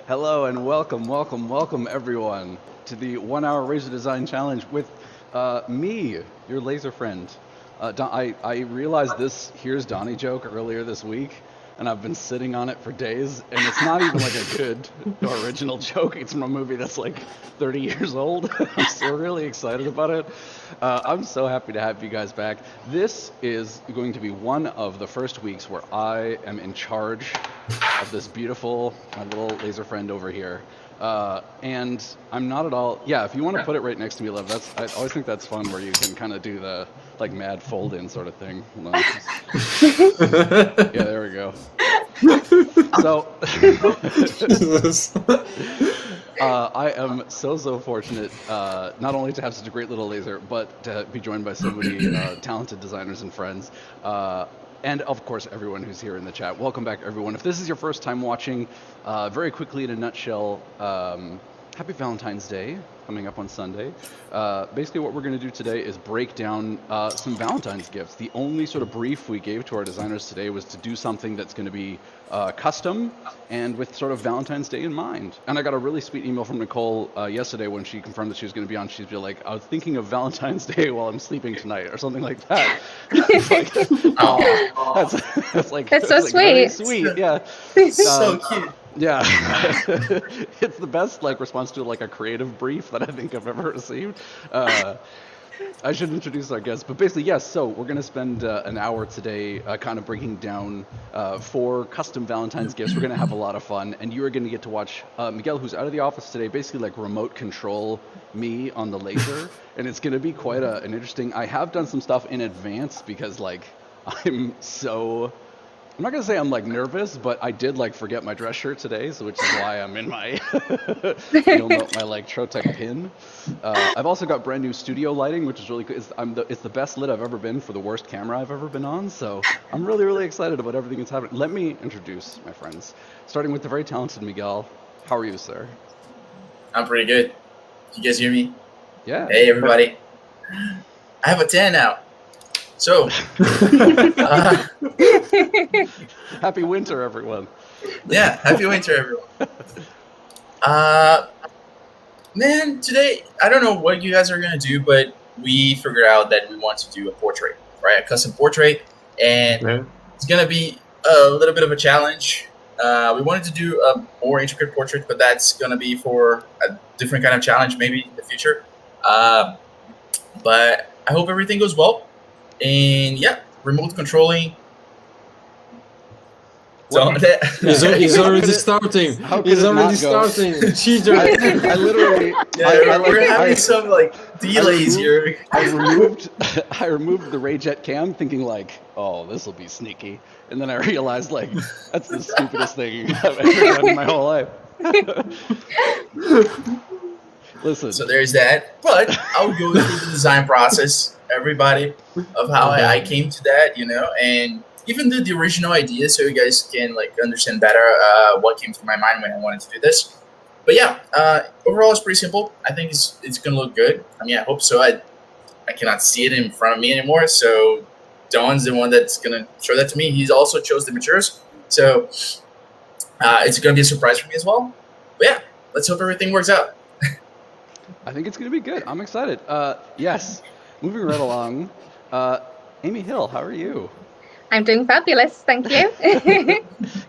Hello and welcome everyone to the 1 hour Razor Design Challenge with me, your laser friend. I realized this Here's Donnie joke earlier this week, and I've been sitting on it for days, and it's not even like a good original joke. It's from a movie that's like 30 years old. I'm still really excited about it. I'm so happy to have you guys back. This is going to be one of the first weeks where I am in charge of this beautiful, my little laser friend over here. And I'm not at all, yeah, if you want to put it right next to me, Lev, I always think that's fun where you can kind of do the, like, mad fold-in sort of thing. Hold on. Yeah, there we go. So, I am so fortunate, not only to have such a great little laser, but to be joined by so many talented designers and friends. And of course, everyone who's here in the chat. Welcome back, everyone. If this is your first time watching, very quickly in a nutshell, happy Valentine's Day coming up on Sunday. Basically what we're going to do today is break down some Valentine's gifts. The only sort of brief we gave to our designers today was to do something that's going to be custom and with sort of Valentine's Day in mind. And I got a really sweet email from Nicole yesterday when she confirmed that she was going to be on. She'd be like, I was thinking of Valentine's Day while I'm sleeping tonight, or something like that. Like, that's so sweet. Very sweet, yeah. So cute. Yeah, it's the best like response to like a creative brief that I think I've ever received. I should introduce our guests, but basically, yes. So we're going to spend an hour today kind of breaking down 4 custom Valentine's gifts. We're going to have a lot of fun, and you are going to get to watch Miguel, who's out of the office today, basically like remote control me on the laser, and it's going to be quite an interesting. I have done some stuff in advance because like I'm not gonna say I'm like nervous, but I did like forget my dress shirt today, so which is why I'm in my you'll note my like Trotec pin. I've also got brand new studio lighting, which is really good. It's the best lit I've ever been for the worst camera I've ever been on, so I'm really excited about everything that's happening. Let me introduce my friends, starting with the very talented Miguel. How are you, sir? I'm pretty good. You guys hear me? Yeah. Hey, everybody. I have a 10 now. So, happy winter, everyone. Yeah, happy winter, everyone. Man, today, I don't know what you guys are going to do, but we figured out that we want to do a portrait, right? A custom portrait, and It's going to be a little bit of a challenge. We wanted to do a more intricate portrait, but that's going to be for a different kind of challenge maybe in the future. But I hope everything goes well. And yeah, remote controlling. So he's already starting. He's already starting. Cheater. I literally. Yeah, we're having some like delays here. I removed the Rayjet cam, thinking like, oh, this will be sneaky, and then I realized like that's the stupidest thing I've ever done in my whole life. Listen. So there's that. But I'll go through the design process, everybody, of how I came to that, and even the original idea, so you guys can like understand better what came through my mind when I wanted to do this. But yeah, overall it's pretty simple. I think it's gonna look good. I mean, I hope so. I cannot see it in front of me anymore, so Don's the one that's gonna show that to me. He's also chose the materials, so it's gonna be a surprise for me as well. But yeah, let's hope everything works out. I think it's going to be good. I'm excited. Yes, moving right along. Amy Hill, how are you? I'm doing fabulous, thank you.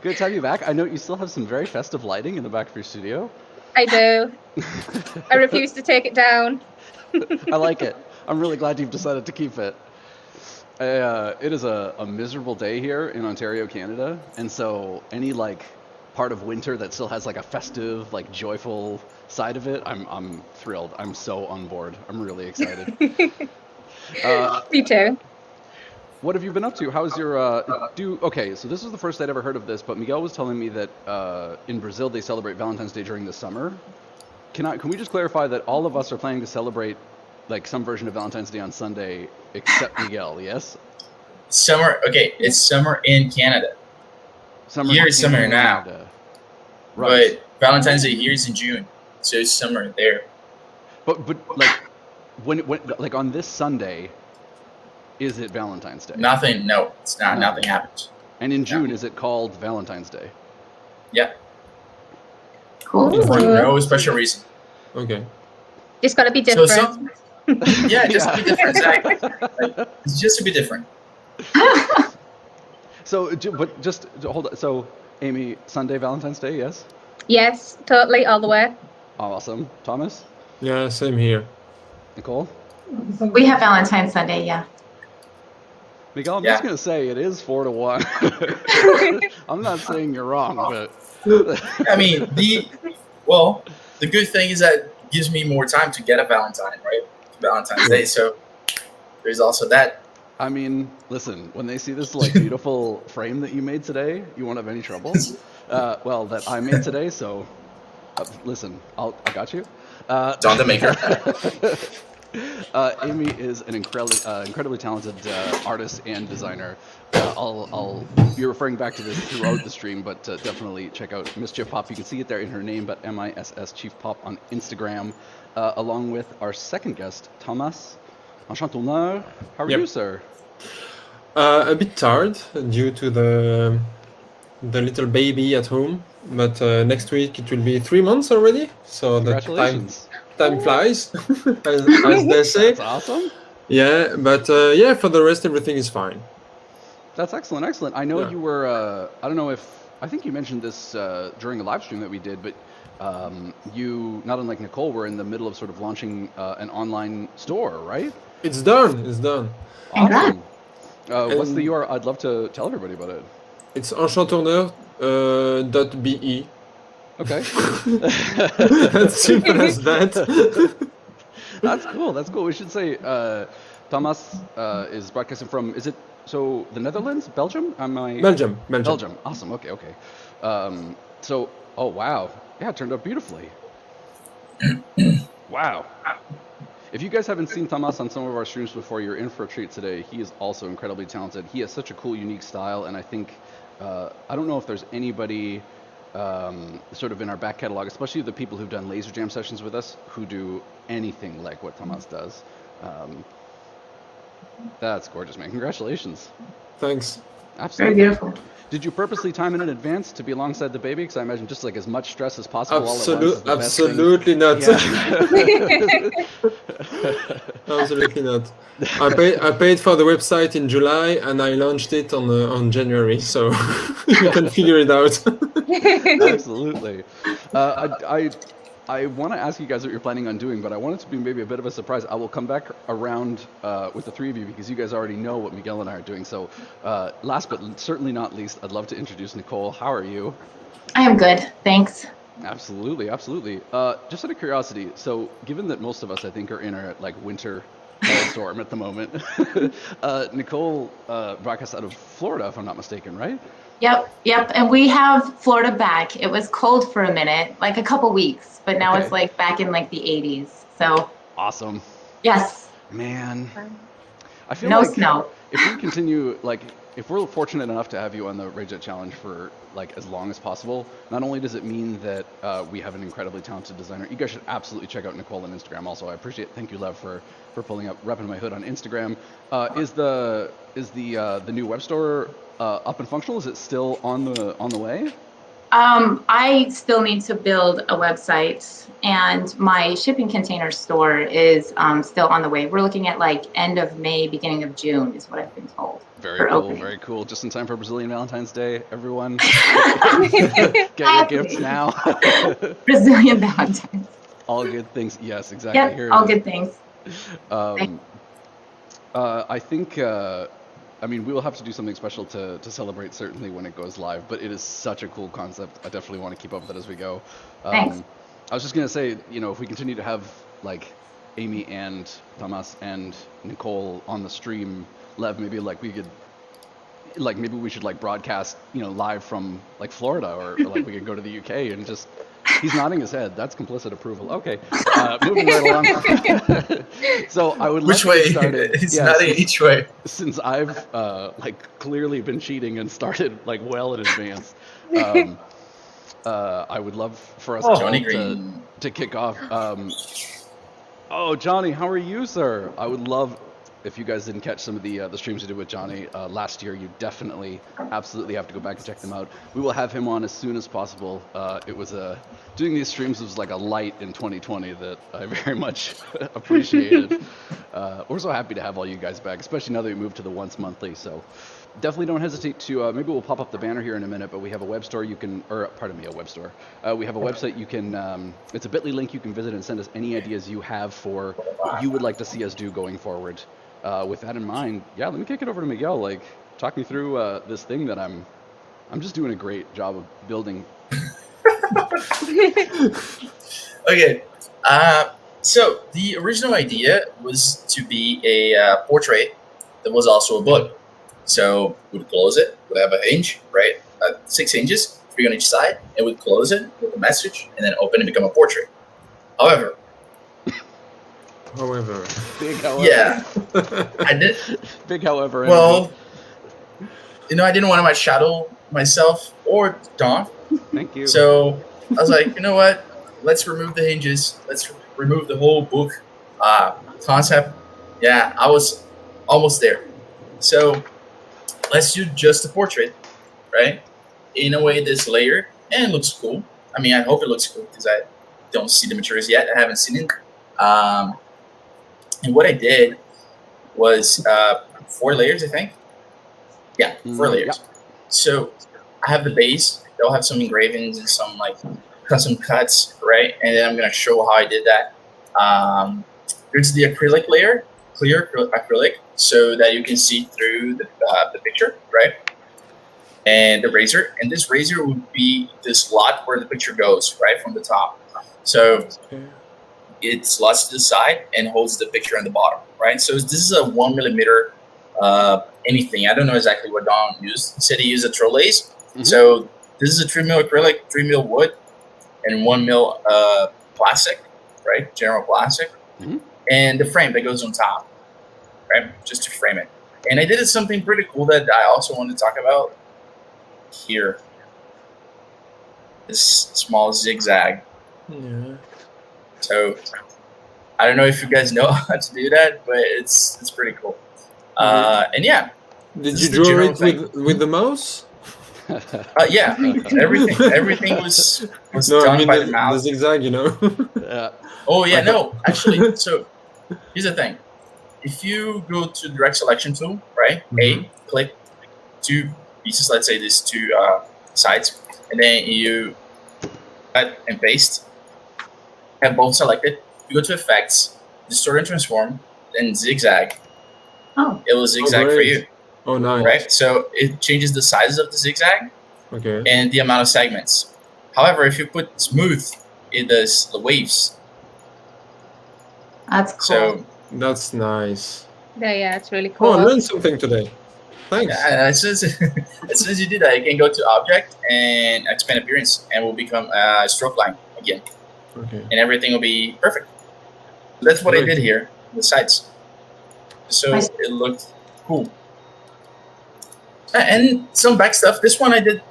Good to have you back. I know you still have some very festive lighting in the back of your studio. I do. I refuse to take it down. I like it. I'm really glad you've decided to keep it. It is a miserable day here in Ontario, Canada, and so any like part of winter that still has like a festive, like joyful side of it, I'm thrilled. I'm so on board. I'm really excited. Me too. What have you been up to? How's your okay, so this is the first I'd ever heard of this, but Miguel was telling me that in Brazil they celebrate Valentine's Day during the summer. Can we just clarify that all of us are planning to celebrate like some version of Valentine's Day on Sunday except Miguel, yes? Summer, okay, it's summer in Canada. Here is summer now. Right. But Valentine's Day here is in June, so it's summer there. But like when like on this Sunday, is it Valentine's Day? Nothing. No, it's not. No. Nothing happens. And in June, is it called Valentine's Day? Yeah. Cool. For no special reason. Okay. Just gotta be So different. yeah, just to be different. Exactly. Like, it's just to be different. So, but just hold on. So, Amy, Sunday, Valentine's Day, yes? Yes, totally, all the way. Awesome. Thomas? Yeah, same here. Nicole? We have Valentine's Sunday, yeah. Miguel, I'm Yeah. just going to say it is 4-1. I'm not saying you're wrong, but I mean, the good thing is that it gives me more time to get a Valentine, right? Valentine's Day. So there's also that. I mean, listen, when they see this like beautiful frame that you made today, you won't have any trouble. Well, that I made today, so listen, I got you. Don the maker. Amy is an incredibly talented artist and designer. I'll be referring back to this throughout the stream, but definitely check out Mischief Pop. You can see it there in her name, but MISS Chief Pop on Instagram, along with our second guest, Thomas. Enchanté. How are Yep. you, sir? A bit tired due to the little baby at home, but next week it will be 3 months already. So the Congratulations. time flies, as they say. That's awesome. Yeah, but yeah, for the rest everything is fine. That's excellent, excellent. I know Yeah. you were, I don't know if, I think you mentioned this during a live stream that we did, but you, not unlike Nicole, were in the middle of sort of launching an online store, right? It's done. It's done. Awesome. What's the And- URL? I'd love to tell everybody about it. It's enchantourneur.be. Okay. As simple as that. That's cool. That's cool. We should say Thomas is broadcasting from, is it, so the Netherlands? Belgium? Belgium. Belgium. Awesome. Okay, okay. So, oh, wow. Yeah, it turned out beautifully. Wow. If you guys haven't seen Thomas on some of our streams before, you're in for a treat today. He is also incredibly talented. He has such a cool, unique style, and I think, I don't know if there's anybody sort of in our back catalog, especially the people who've done laser jam sessions with us, who do anything like what Thomas does. That's gorgeous, man. Congratulations. Thanks. Very Absolutely. beautiful. Did you purposely time it in advance to be alongside the baby? Because I imagine just like as much stress as possible all at once is the best thing. Absolutely not. Yeah. Absolutely not. I paid for the website in July and I launched it on January, so you can figure it out. Absolutely. I want to ask you guys what you're planning on doing, but I want it to be maybe a bit of a surprise. I will come back around with the three of you because you guys already know what Miguel and I are doing. So last but certainly not least, I'd love to introduce Nicole. How are you? I am good, thanks. Absolutely, absolutely. Just out of curiosity, so given that most of us, I think, are in our like winter storm at the moment, Nicole broadcasts out of Florida, if I'm not mistaken, right? Yep. And we have Florida back. It was cold for a minute, like a couple weeks, but now Okay. it's like back in like the 80s. So Awesome. yes, Man, I feel no like snow. if we continue, like, if we're fortunate enough to have you on the Rayjet Challenge for like as long as possible, not only does it mean that we have an incredibly talented designer, you guys should absolutely check out Nicole on Instagram. Also, I appreciate. Thank you, Lev, for pulling up, repping my hood on Instagram. Is the new web store up and functional? Is it still on the way? I still need to build a website, and my shipping container store is still on the way. We're looking at like end of May, beginning of June is what I've been told. Very for cool, opening. very cool. Just in time for Brazilian Valentine's Day, everyone. Get your gifts now. Brazilian Valentine's. All good things. Yes, exactly. Yep, Here it all is. good things. I think, I mean, we will have to do something special to celebrate certainly when it goes live, but it is such a cool concept. I definitely want to keep up with it as we go. Thanks. I was just going to say, you know, if we continue to have like Amy and Thomas and Nicole on the stream, Lev, maybe like we could, like maybe we should like broadcast, you know, live from like Florida or like we could go to the UK and just, he's nodding his head. That's complicit approval. Okay, moving right along. So I would love Which to way? get started. It's Yeah, not since- each way. since I've like clearly been cheating and started like well in advance, I would love for us all Johnny to, Green. to kick off. Oh, Johnny, how are you, sir? I would love if you guys didn't catch some of the streams we did with Johnny last year, you definitely, absolutely have to go back and check them out. We will have him on as soon as possible. It was doing these streams was like a light in 2020 that I very much appreciated. We're so happy to have all you guys back, especially now that we moved to the once monthly. So definitely don't hesitate to, maybe we'll pop up the banner here in a minute, but we have a web store you can, or pardon me, a web store. We have a website you can, it's a bit.ly link you can visit and send us any ideas you have for what you would like to see us do going forward. With that in mind, yeah, let me kick it over to Miguel. Like, talk me through this thing that I'm just doing a great job of building. Okay. So the original idea was to be a portrait that was also a book. So we'd close it, would have a hinge, right? 6 hinges, 3 on each side, and we'd close it with a message, and then open and become a portrait. However, Big however. yeah, I did. Big however. Well, I didn't want to shadow myself or Don. Thank you. So I was like, you know what? Let's remove the hinges. Let's remove the whole book concept. Yeah, I was almost there. So let's do just a portrait, right? In a way that's layered and looks cool. I mean, I hope it looks cool because I don't see the materials yet. I haven't seen it. And what I did was 4 layers, I think. Yeah, 4 layers. Yeah. So I have the base. They'll have some engravings and some like custom cuts, right? And then I'm gonna show how I did that. There's the acrylic layer, clear acrylic, so that you can see through the picture, right? And the razor, and this razor would be the slot where the picture goes, right, from the top. So it slots to the side and holds the picture on the bottom, right? So this is a 1 millimeter anything. I don't know exactly what Don used. He said he used a Trolase. So this is a 3 mil acrylic, 3 mil wood, and 1 mil plastic, right? General plastic. And the frame that goes on top, right? Just to frame it. And I did something pretty cool that I also want to talk about here. This small zigzag. Yeah. So I don't know if you guys know how to do that, but it's pretty cool. And yeah. Did you draw it with the mouse? Yeah. Everything was done by the mouse. The zigzag, Oh yeah, no. Actually, so here's the thing. If you go to direct selection tool, right? Click 2 pieces. Let's say these 2 sides, and then you cut and paste. Have both selected. You go to effects, distort and transform, then zigzag. Oh. It will zigzag for you. Oh, nice. Right? So it changes the sizes of the zigzag and the amount of segments. However, if you put smooth, it does the waves. That's cool. So that's nice. Yeah, it's really cool. Oh, I learned something today. Thanks. Yeah, as soon as you do that, you can go to object and expand appearance, and will become a stroke line again. Okay. And everything will be perfect. That's what I did here, the sides. So it looked cool. And some back stuff. This one I did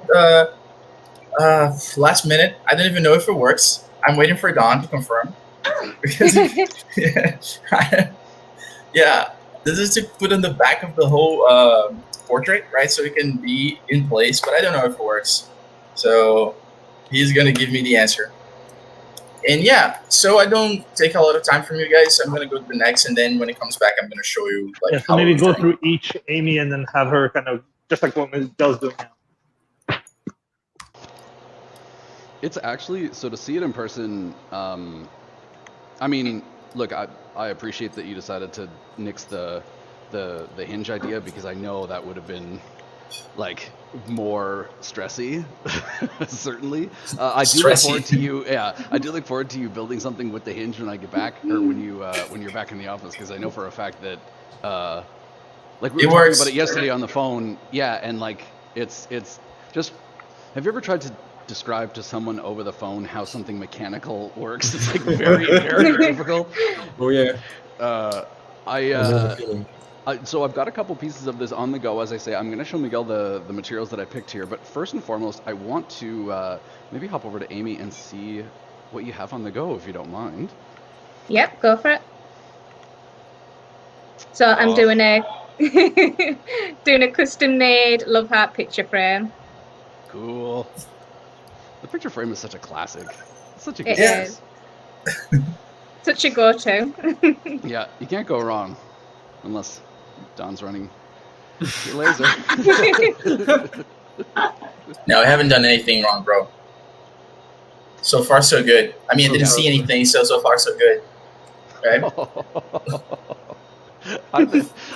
last minute. I don't even know if it works. I'm waiting for Don to confirm. Because yeah, this is to put on the back of the whole portrait, right? So it can be in place, but I don't know if it works. So he's gonna give me the answer. And yeah, so I don't take a lot of time from you guys. I'm gonna go to the next, and then when it comes back, I'm gonna show you like. Yeah, so maybe go through each, Amy, and then have her kind of just like what Miguel's doing now. It's actually, so to see it in person, I mean, look, I appreciate that you decided to nix the hinge idea, because I know that would have been like more stressy. Certainly. I do look forward to you. Yeah, I do look forward to you building something with the hinge when I get back, or when you're back in the office, because I know for a fact that like we were talking about it yesterday on the phone. Yeah, and like it's just, have you ever tried to describe to someone over the phone how something mechanical works? It's like very, very difficult. Oh yeah. So I've got a couple pieces of this on the go. As I say, I'm going to show Miguel the materials that I picked here. But first and foremost, I want to maybe hop over to Amy and see what you have on the go, if you don't mind. Yep, go for it. So I'm Oh. doing a doing a custom-made love heart picture frame. Cool. The picture frame is such a classic. It's such a good It piece. is. Such a go-to. Yeah, you can't go wrong unless Don's running your laser. No, I haven't done anything wrong, bro. So far, so good. I mean, I didn't see anything, so far, so good. Right?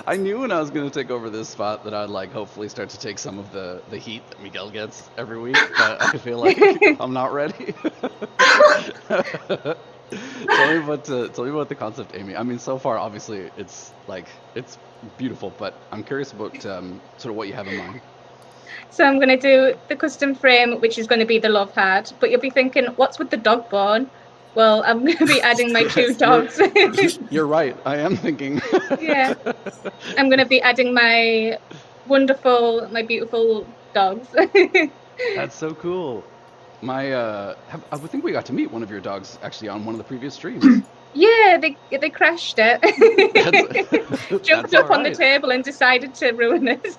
I knew when I was going to take over this spot that I'd like hopefully start to take some of the heat that Miguel gets every week, but I feel like I'm not ready. Tell me about the concept, Amy. I mean, so far, obviously, it's beautiful, but I'm curious about sort of what you have in mind. So I'm going to do the custom frame, which is going to be the love heart. But you'll be thinking, what's with the dog bone? Well, I'm going to be adding my 2 dogs. You're right. I am thinking. Yeah. I'm going to be adding my beautiful dogs. That's so cool. I would think we got to meet one of your dogs actually on one of the previous streams. Yeah, they crashed it. Jumped That's up on the alright. table and decided to ruin it.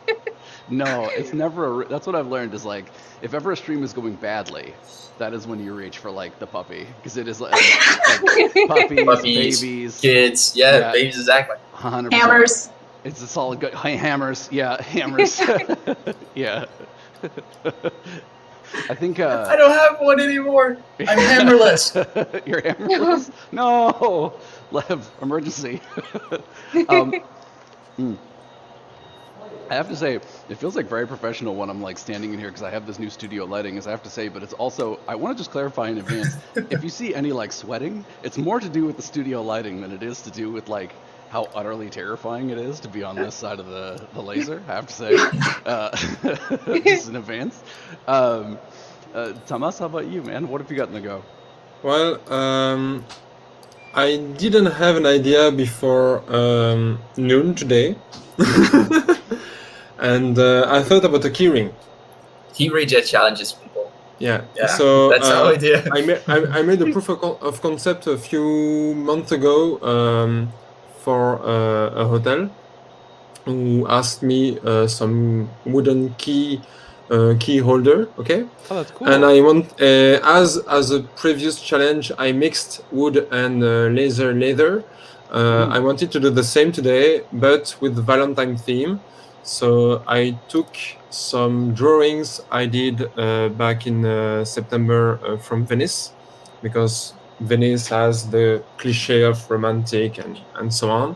No, it's never. That's what I've learned is like, if ever a stream is going badly, that is when you reach for like the puppy, because it is like puppies, babies, kids. Yeah, babies, exactly. 100%. Hammers. It's a solid good. Hammers, yeah, hammers, yeah. I think. I don't have one anymore. I'm hammerless. You're hammerless? No, Lev, emergency. I have to say, it feels like very professional when I'm like standing in here because I have this new studio lighting, as I have to say, but it's also, I want to just clarify in advance, if you see any like sweating, it's more to do with the studio lighting than it is to do with like how utterly terrifying it is to be on this side of the laser, I have to say, just in advance. Thomas, how about you, man? What have you got in the go? Well, I didn't have an idea before noon today. And I thought about a keyring. He Rayjet challenges people. Yeah. Yeah, So that's our idea. I made a proof of concept a few months ago for a hotel who asked me some wooden key holder. Okay. Oh, that's cool. And I want as a previous challenge, I mixed wood and laser leather. I wanted to do the same today, but with the Valentine theme. So I took some drawings I did back in September from Venice, because Venice has the cliche of romantic and so on.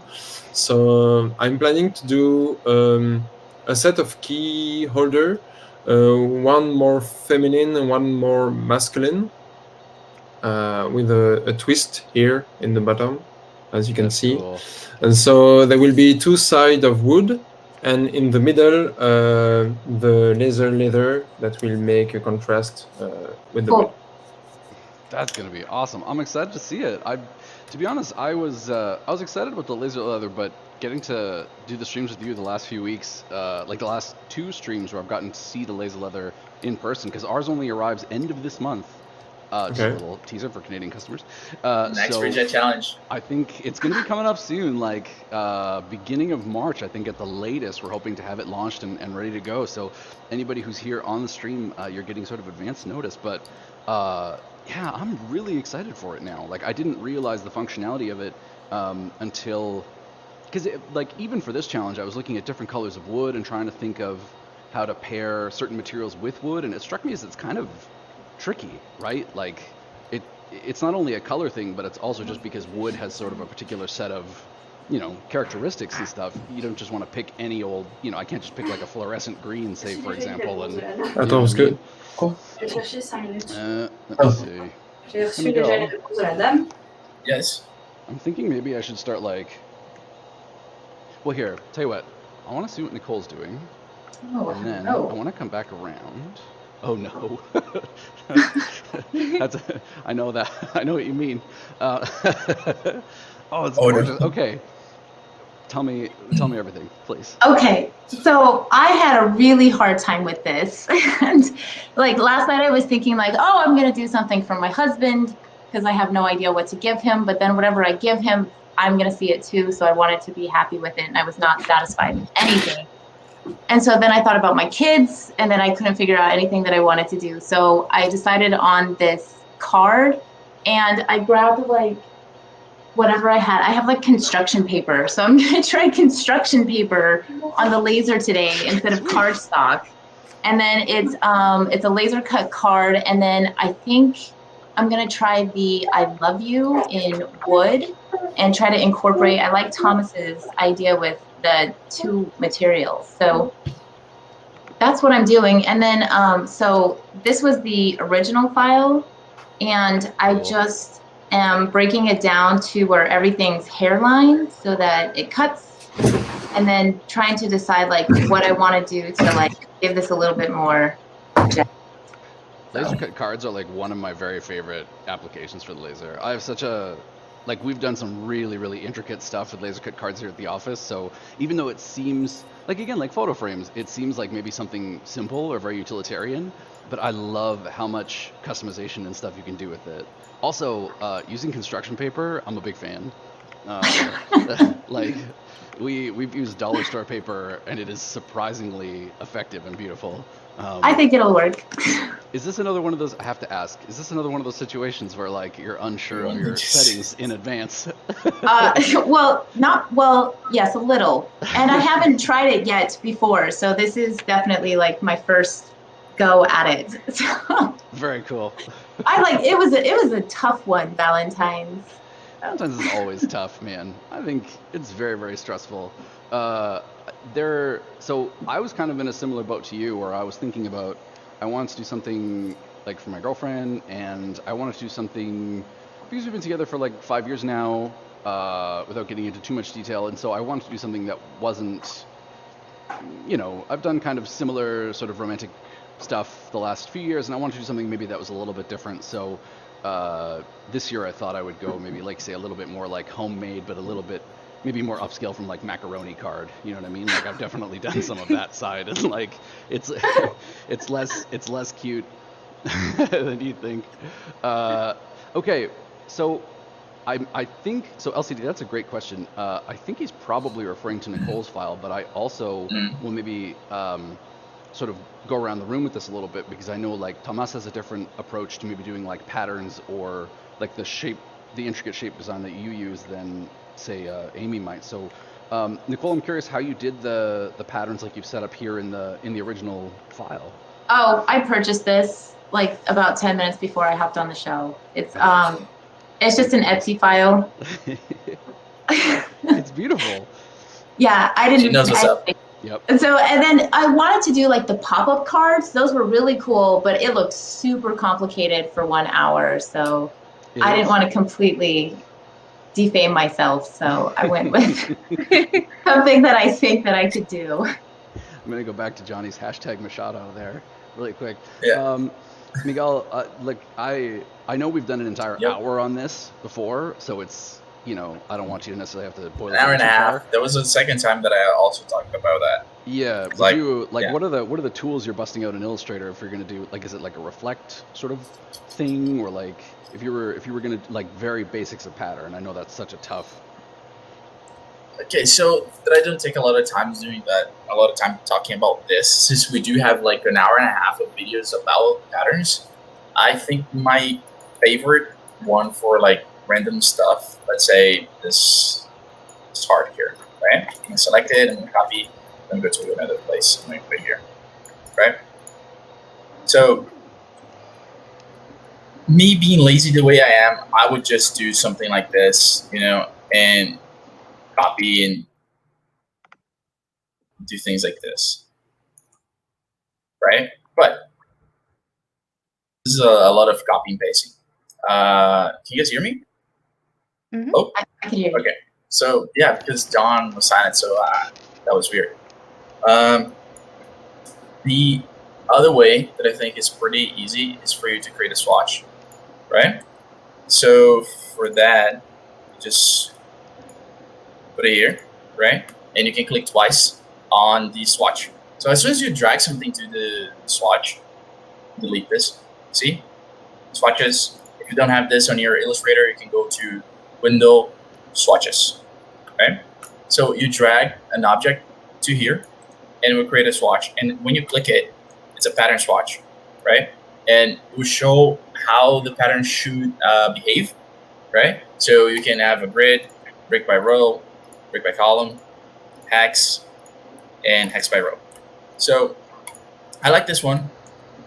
So I'm planning to do a set of key holder, one more feminine and one more masculine, with a twist here in the bottom, as you can see. Cool. And so there will be 2 sides of wood, and in the middle, the laser leather that will make a contrast with the wood. That's gonna be awesome. I'm excited to see it. To be honest, I was excited about the laser leather, but getting to do the streams with you the last few weeks, like the last 2 streams where I've gotten to see the laser leather in person, because ours only arrives end of this month. Just a little teaser for Canadian customers. Next Rayjet challenge. I think it's going to be coming up soon, like beginning of March, I think at the latest. We're hoping to have it launched and ready to go. So anybody who's here on the stream, you're getting sort of advance notice. But yeah, I'm really excited for it now. Like, I didn't realize the functionality of it until, because like even for this challenge, I was looking at different colors of wood and trying to think of how to pair certain materials with wood, and it struck me as it's kind of tricky, right? Like it's not only a color thing, but it's also just because wood has sort of a particular set of, you know, characteristics and stuff. You don't just want to pick any old, you know, I can't just pick like a fluorescent green, say, for example. And I thought it was good. Je vais chercher 5 minutes. let me see. J'ai reçu Miguel. déjà les réponses de la dame. Yes. I'm thinking maybe I should start like, well, here, tell you what, I want to see what Nicole's doing, and then I want to come back around. Oh no. I know that. I know what you mean. Oh, it's gorgeous. No. Okay. Tell me everything, please. Okay, so I had a really hard time with this. And like last night I was thinking like, oh, I'm gonna do something for my husband because I have no idea what to give him. But then whatever I give him, I'm going to see it too. So I wanted to be happy with it. And I was not satisfied with anything. And so then I thought about my kids, and then I couldn't figure out anything that I wanted to do. So I decided on this card, and I grabbed like whatever I had. I have like construction paper. So I'm going to try construction paper on the laser today instead of cardstock. And then it's a laser cut card. And then I think I'm going to try the I love you in wood and try to incorporate. I like Thomas's idea with the two materials. So that's what I'm doing. And then, so this was the original file, and I just am breaking it down to where everything's hairline so that it cuts, and then trying to decide like what I want to do to like give this a little bit more depth. Laser cut cards are like one of my very favorite applications for the laser. I have such a, like, we've done some really, really intricate stuff with laser cut cards here at the office. So even though it seems like, again, like photo frames, it seems like maybe something simple or very utilitarian, but I love how much customization and stuff you can do with it. Also, using construction paper, I'm a big fan. Like, we've used dollar store paper, and it is surprisingly effective and beautiful. I think it'll work. Is this another one of those, I have to ask, is this another one of those situations where like you're unsure of your settings in advance? Well, yes, a little. And I haven't tried it yet before. So this is definitely like my first go at it. So, Very cool. it was a tough one, Valentine's. Valentine's is always tough, man. I think it's very, very stressful. So I was kind of in a similar boat to you, where I was thinking about, I wanted to do something like for my girlfriend, and I wanted to do something because we've been together for like 5 years now, without getting into too much detail. And so I wanted to do something that wasn't, you know, I've done kind of similar sort of romantic stuff the last few years, and I wanted to do something maybe that was a little bit different. So this year I thought I would go maybe like, say, a little bit more like homemade, but a little bit maybe more upscale from like macaroni card. You know what I mean? Like, I've definitely done some of that side. It's like it's less cute than you think. Okay, so I think so. LCD, that's a great question. I think he's probably referring to Nicole's file, but I also will maybe sort of go around the room with this a little bit, because I know like Tomas has a different approach to maybe doing like patterns or like the intricate shape design that you use than say Amy might. So Nicole, I'm curious how you did the patterns like you've set up here in the original file. Oh, I purchased this like about 10 minutes before I hopped on the show. It's just an Etsy file. It's beautiful. Yeah, I didn't. She knows what's up. Yep. And then I wanted to do like the pop-up cards. Those were really cool, but it looked super complicated for 1 hour. So I didn't want to completely defame myself. So I went with something that I think that I could do. I'm going to go back to Johnny's hashtag Machado there really quick. Yeah. Miguel, like I know we've done an entire hour on this before, so it's, you know, I don't want you to necessarily have to boil it An hour and a half. far. That was the second time that I also talked about that. Yeah, It's like, like- what are the tools you're busting out in Illustrator if you're gonna do, like, is it like a reflect sort of thing, or like if you were gonna, like, very basics of pattern? I know that's such a tough. Okay, so that I don't take a lot of time doing that, a lot of time talking about this, since we do have like an hour and a half of videos about patterns. I think my favorite one for like random stuff, let's say this heart here, right? I'm gonna select it, I'm gonna copy, then go to another place, I'm gonna put it here, right? So me being lazy the way I am, I would just do something like this, you know, and copy and do things like this, right? But this is a lot of copy and pasting. Can you guys hear me? Mhm. Oh, I can hear you. okay. So yeah, because John was silent, so that was weird. The other way that I think is pretty easy is for you to create a swatch, right? So for that, just put it here, right? And you can click twice on the swatch. So as soon as you drag something to the swatch, delete this. See? Swatches. If you don't have this on your Illustrator, you can go to Window, swatches, right? So you drag an object to here, and it will create a swatch. And when you click it, it's a pattern swatch, right? And it will show how the pattern should behave, right? So you can have a grid, brick by row, brick by column, hex, and hex by row. So I like this one,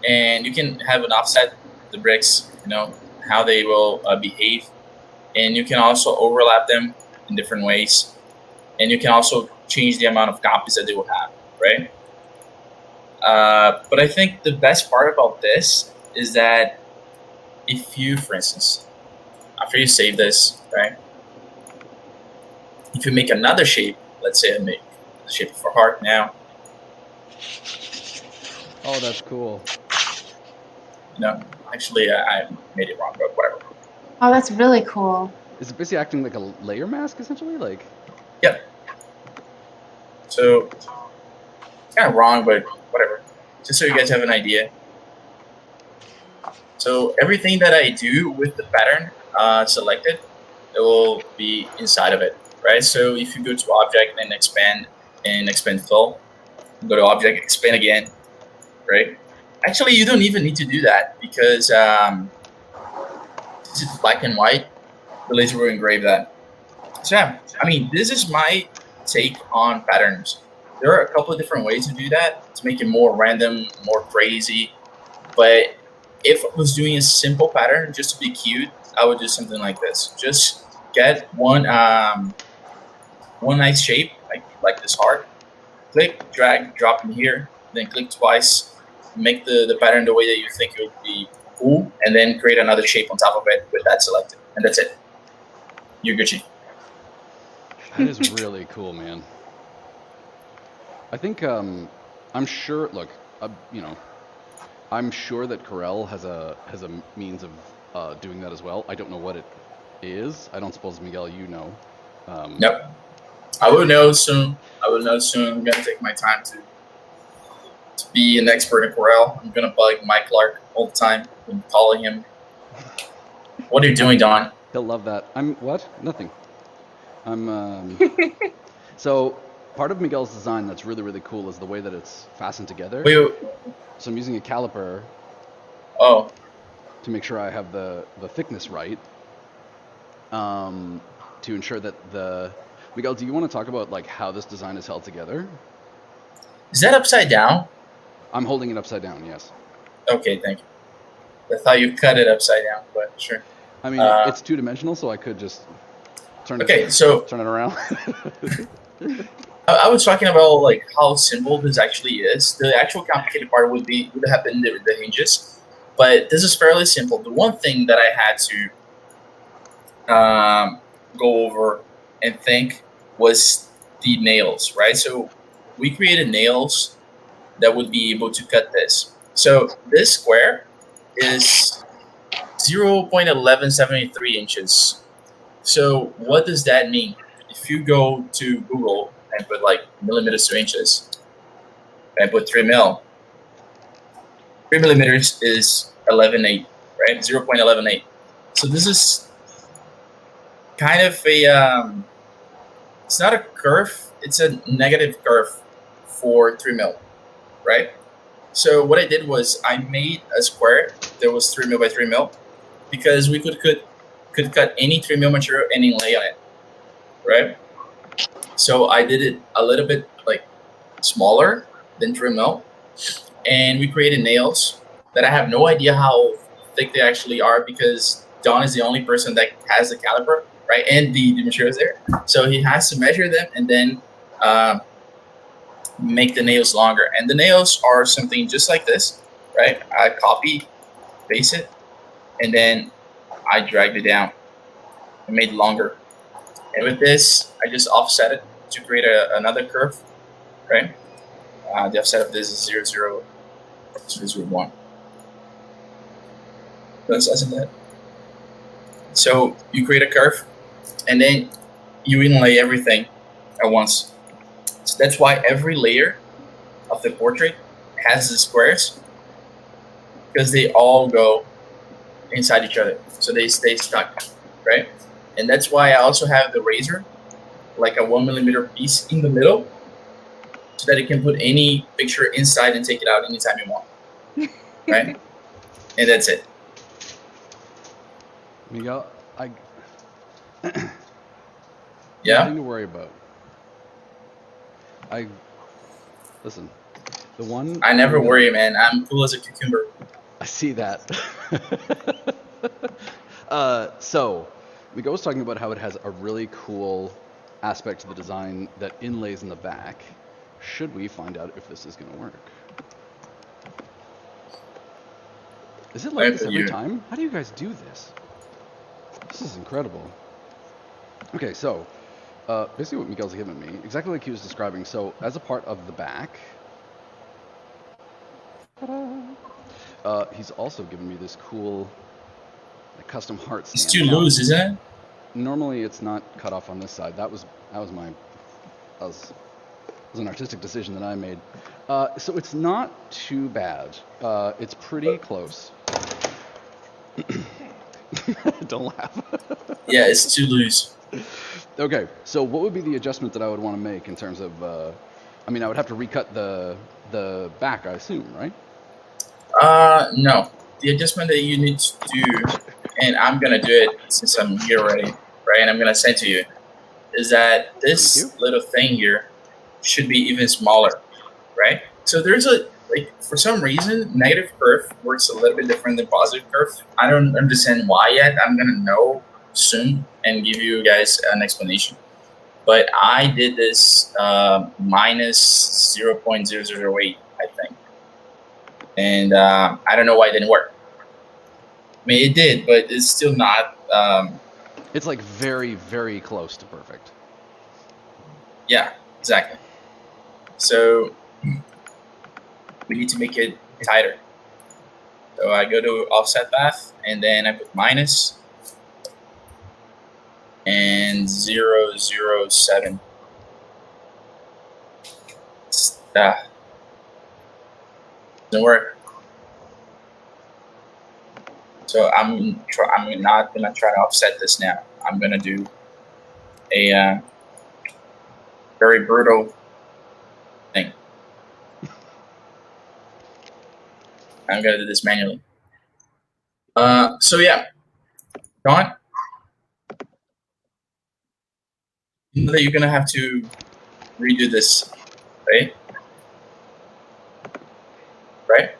and you can have an offset the bricks, how they will behave, and you can also overlap them in different ways, and you can also change the amount of copies that they will have, right? But I think the best part about this is that if you, for instance, after you save this, right, if you make another shape, let's say I make the shape of a heart now. Oh, that's cool. Actually, I made it wrong, but whatever. Oh, that's really cool. Is it basically acting like a layer mask, essentially? Like. Yep. So, it's kind of wrong, but whatever. Just so you guys have an idea. So, everything that I do with the pattern selected, it will be inside of it, right? So, if you go to Object and expand fill, go to Object, expand again, right? Actually, you don't even need to do that because since it's black and white, the laser will engrave that. So, yeah, I mean, this is my take on patterns. There are a couple of different ways to do that to make it more random, more crazy. But if I was doing a simple pattern just to be cute, I would do something like this. Just get one nice shape, like this heart. Click, drag, drop in here, then click twice. Make the pattern the way that you think it would be cool, and then create another shape on top of it with that selected. And that's it. You're Gucci. That is really cool, man. I think I'm sure. Look, I'm sure that Corel has a means of doing that as well. I don't know what it is. I don't suppose, Miguel, you know. Nope. I will know soon. I'm gonna take my time to be an expert in Corel. I'm gonna bug Mike Clark all the time and calling him. What are you doing, Don? He'll love that. I'm what? Nothing. I'm so part of Miguel's design that's really, really cool is the way that it's fastened together. Wait. So I'm using a caliper Oh, to make sure I have the thickness right. To ensure that Miguel, do you want to talk about like how this design is held together? is that upside down? I'm holding it upside down, yes. Okay, thank you. I thought you cut it upside down, but sure. I mean, it's two-dimensional, so I could just turn Okay, it so turn it around. I was talking about like how simple this actually is. The actual complicated part would have been the hinges, but this is fairly simple. The one thing that I had to go over and think was the nails, right? So we created nails that would be able to cut this. So this square is 0.1173 inches. So what does that mean? If you go to Google and put like millimeters to inches and put 3 mil, 3 millimeters is 11.8, right? 0.118. So this is kind of a, it's not a curve, it's a negative curve for 3 mil, right? So what I did was I made a square that was 3 mil by 3 mil because we could cut any 3 mil material and inlay on it, right? So I did it a little bit like smaller than 3 mil, and we created nails that I have no idea how thick they actually are because Don is the only person that has the caliper, right? And the materials there. So he has to measure them and then make the nails longer. And the nails are something just like this, right? I copy, paste it, and then I dragged it down and made it longer. And with this, I just offset it to create another curve, right? The offset of this is 0.001. That's less than that. So you create a curve, and then you inlay everything at once. So that's why every layer of the portrait has the squares, because they all go inside each other, so they stay stuck, right? and that's why I also have the razor, like a 1mm piece in the middle, so that you can put any picture inside and take it out anytime you want. Right? And that's it. Miguel, Yeah. nothing to worry about. Listen. The one. I never worry, man. I'm cool as a cucumber. I see that. So, Miguel was talking about how it has a really cool aspect to the design that inlays in the back. Should we find out if this is going to work? Is it like this every time? How do you guys do this? This is incredible. Okay, so basically what Miguel's given me, exactly like he was describing. So as a part of the back, he's also given me this cool custom heart stand. It's too loose, isn't it? Normally it's not cut off on this side. That was an artistic decision that I made. So it's not too bad. It's pretty close. Don't laugh. Yeah, it's too loose. Okay, so what would be the adjustment that I would want to make in terms of? I mean, I would have to recut the back, I assume, right? No. The adjustment that you need to do, and I'm gonna do it since I'm here already, right? And I'm gonna send to you, is that this little thing here should be even smaller, right? So there's for some reason, negative curve works a little bit different than positive curve. I don't understand why yet. I'm gonna know soon and give you guys an explanation. But I did this minus 0.008, I think. And I don't know why it didn't work. I mean, it did, but it's still not. It's like very, very close to perfect. Yeah, exactly. So we need to make it tighter. So I go to offset path, and then I put minus and 007. Doesn't work. So I'm not gonna try to offset this now. I'm gonna do a very brutal thing. I'm gonna do this manually. So yeah, Don, you know that you're gonna have to redo this, right? Right?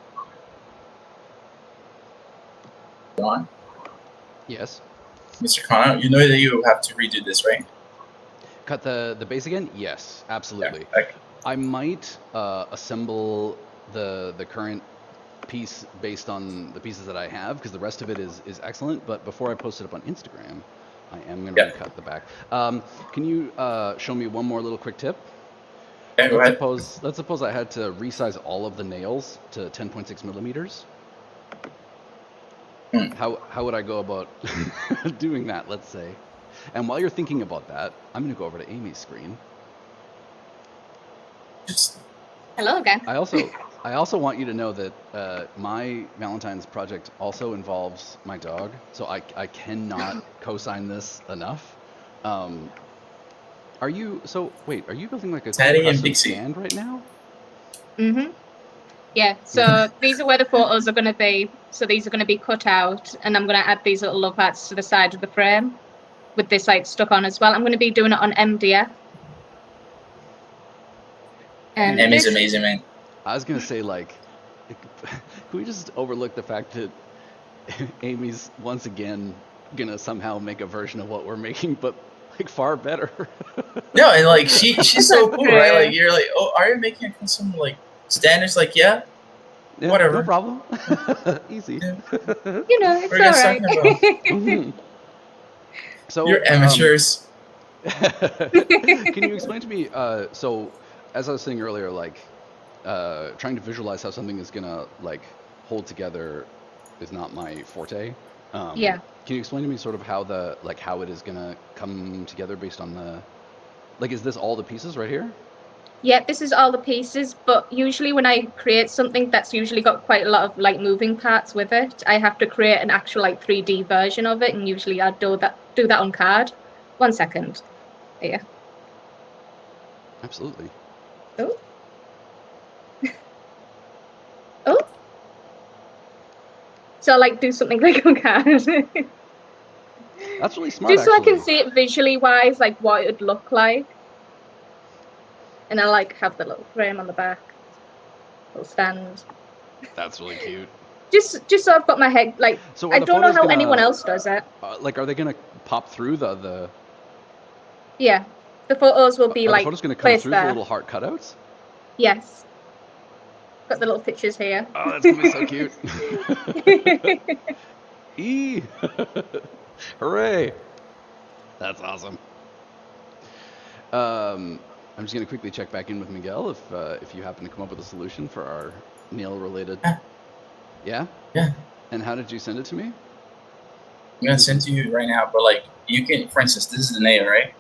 Don? Yes. Mr. Connor, you know that you have to redo this, right? Cut the base again? Yes, absolutely. Yeah, okay. I might assemble the current piece based on the pieces that I have, because the rest of it is excellent. But before I post it up on Instagram, I am going to recut the back. Can you show me one more little quick tip? Okay, go ahead. Let's suppose I had to resize all of the nails to 10.6 millimeters. How would I go about doing that, let's say? And while you're thinking about that, I'm going to go over to Amy's screen. Hello again. I also want you to know that my Valentine's project also involves my dog, so I cannot co-sign this enough. Are you building like a Teddy and custom Pixie stand right now? Mm-hmm. Yeah, so these are where the photos are going to be. So these are going to be cut out, and I'm going to add these little love hearts to the side of the frame with this like stuck on as well. I'm going to be doing it on MDF. And Emmy's amazing, man. I was going to say, like, can we just overlook the fact that Amy's once again going to somehow make a version of what we're making, but like far better. No, and like she's so cool, right? Like you're like, oh, are you making a custom like standards? Like, yeah, whatever, no problem. Easy. You know, it's We're just all right. Mm-hmm. So you're amateurs. Can you explain to me? So, as I was saying earlier, like trying to visualize how something is gonna like hold together is not my forte. Yeah. Can you explain to me sort of how how it is gonna come together based on the, like, is this all the pieces right here? Yeah, this is all the pieces, but usually when I create something that's usually got quite a lot of like moving parts with it, I have to create an actual like 3D version of it, and usually I do that on card. 1 second. Yeah. Absolutely. Oh. Oh. So I like do something like on card. That's really smart. Just so I can actually. see it visually wise, like what it would look like. And I like have the little frame on the back, little stand. That's really cute. Just so I've got my head like. So I don't know how anyone else does it. Like, are they gonna pop through the? Yeah, the photos will be Are like the photos gonna come placed through there. the little heart cutouts? Yes. Got the little pictures here. Oh, that's gonna be so cute. Eee! Hooray! That's awesome. I'm just gonna quickly check back in with Miguel if you happen to come up with a solution for our nail-related. Yeah. Yeah. And how did you send it to me? I'm gonna send to you right now, but like you can, for instance, this is the nail, right?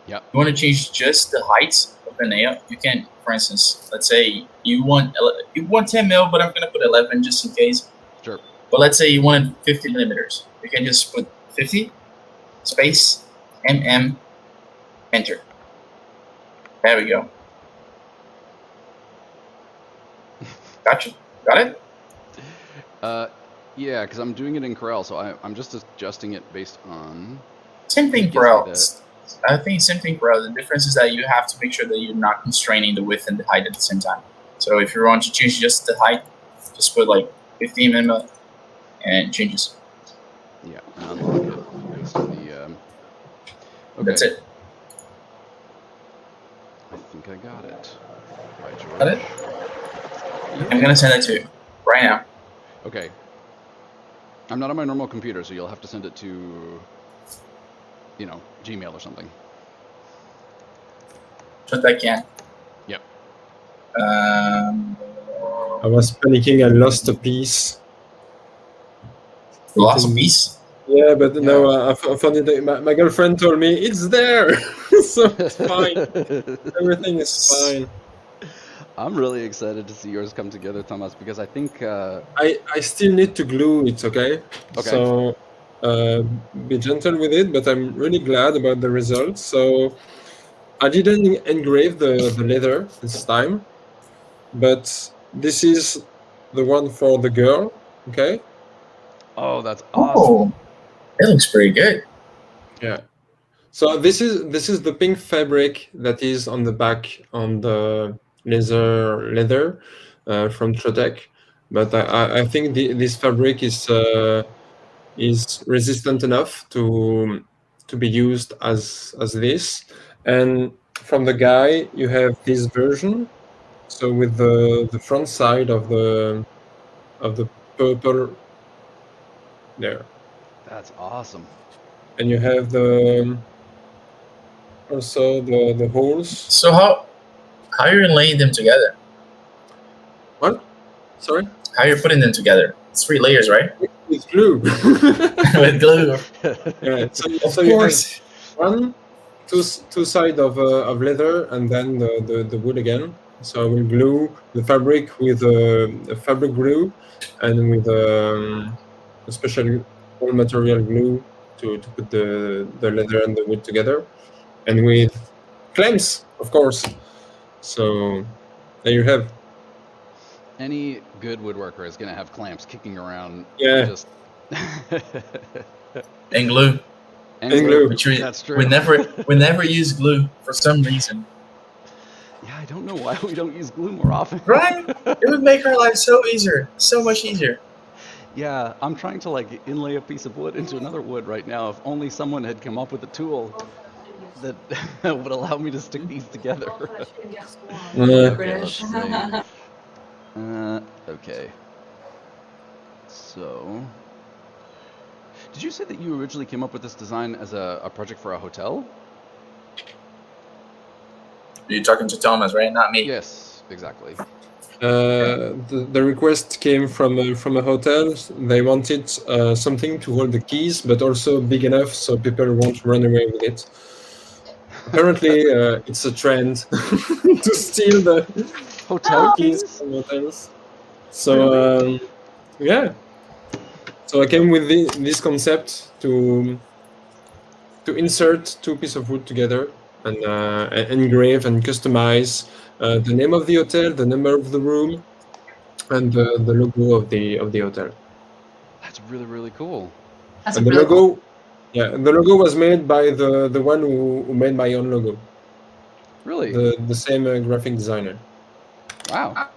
Yep. You want to change just the height of the nail. You can, for instance, let's say you want 10 mil, but I'm gonna put 11 just in case. Sure. But let's say you wanted 50 millimeters. You can just put 50 space enter. There we go. Gotcha. Got it? Yeah, because I'm doing it in Corel, so I'm just adjusting it based on. Same thing Gives for me else. I think same thing for else. The difference is that you have to make sure that you're not constraining the width and the height at the same time. So if you want to change just the height, just put like 15 mm and it changes. Yeah, and unlock it based on the. Okay. That's it. I think I got it. By George. Got it? I'm gonna send it to you right now. Okay. I'm not on my normal computer, so you'll have to send it to, Gmail or something. Trotec Canada. Yep. I was panicking. I lost a piece. You lost a piece? Yeah, but no, I found it. My girlfriend told me it's there, so it's fine. Everything is fine. I'm really excited to see yours come together, Thomas, because I think. I still need to glue it. Okay. Okay. So be gentle with it, but I'm really glad about the results. So I didn't engrave the leather this time, but this is the one for the girl. Okay. Oh, that's awesome. Oh, it looks pretty good. Yeah. So this is the pink fabric that is on the back on the leather from Trotec, but I think this fabric is resistant enough to be used as this. And from the guy you have this version, so with the front side of the purple there. That's awesome. And you have also the holes. So how are you laying them together? What? Sorry? How you're putting them together? It's 3 layers, right? With glue. With glue. Yeah. Of So you course. have two sides of leather and then the wood again. So I will glue the fabric with a fabric glue and with a special all material glue to put the leather and the wood together, and with clamps, of course. So there you have. Any good woodworker is gonna have clamps kicking around. Yeah. Just. And glue. And glue. Which That's true. we never use glue for some reason. Yeah, I don't know why we don't use glue more often. Right? It would make our life so easier. So much easier. Yeah, I'm trying to inlay a piece of wood into another wood right now. If only someone had come up with a tool that would allow me to stick these together. Okay, let's see. Okay. So, did you say that you originally came up with this design as a project for a hotel? You're talking to Thomas, right? Not me. Yes, exactly. The request came from a hotel. They wanted something to hold the keys, but also big enough so people won't run away with it. Apparently, it's a trend to steal the Hotel keys keys? from hotels. So yeah. So I came with this concept to insert two pieces of wood together and engrave and customize the name of the hotel, the number of the room, and the logo of the hotel. That's really, really cool. That's And the really cool. logo, yeah, the logo was made by the one who made my own logo, Really? the same graphic designer. Wow.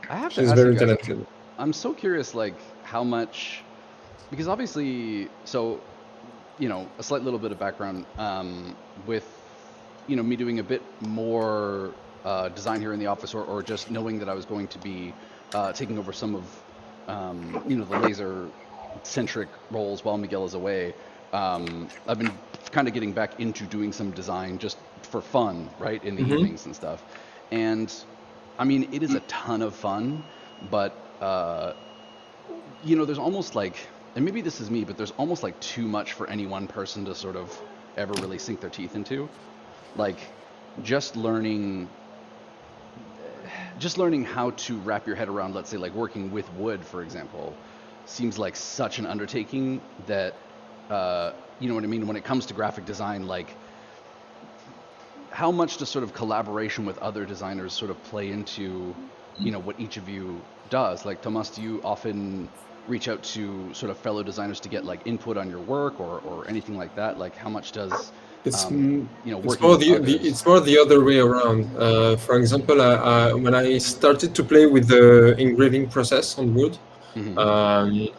I have to She's ask very you guys, talented. I'm so curious, like, how much, because obviously, so, a slight little bit of background with, me doing a bit more design here in the office, or just knowing that I was going to be taking over some of, the laser-centric roles while Miguel is away. I've been kind of getting back into doing some design just for fun, right, in the evenings and stuff. And, I mean, it is a ton of fun, but there's almost like, and maybe this is me, but there's almost like too much for any one person to sort of ever really sink their teeth into. Like, just learning how to wrap your head around, let's say, like working with wood, for example, seems like such an undertaking that, you know what I mean? When it comes to graphic design, like, how much does sort of collaboration with other designers sort of play into, what each of you does? Like, Tomas, do you often reach out to sort of fellow designers to get like input on your work or anything like that? Like, how much does It's working more with others? it's more the other way around. For example, when I started to play with the engraving process on wood,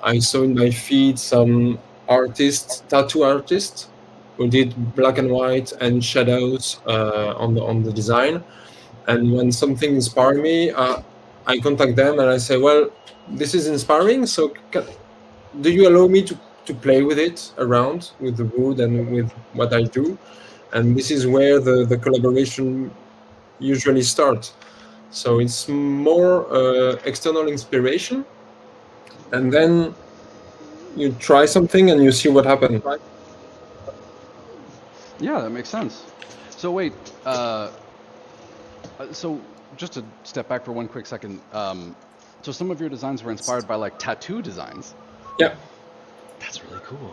I saw in my feed some tattoo artists, who did black and white and shadows on the design. And when something inspired me, I contact them and I say, well, this is inspiring, so do you allow me to play with it around with the wood and with what I do? And this is where the collaboration usually starts. So it's more external inspiration, and then you try something and you see what happens. Yeah, that makes sense. So wait, so just to step back for one quick second, so some of your designs were inspired by like tattoo designs. Yeah. That's really cool.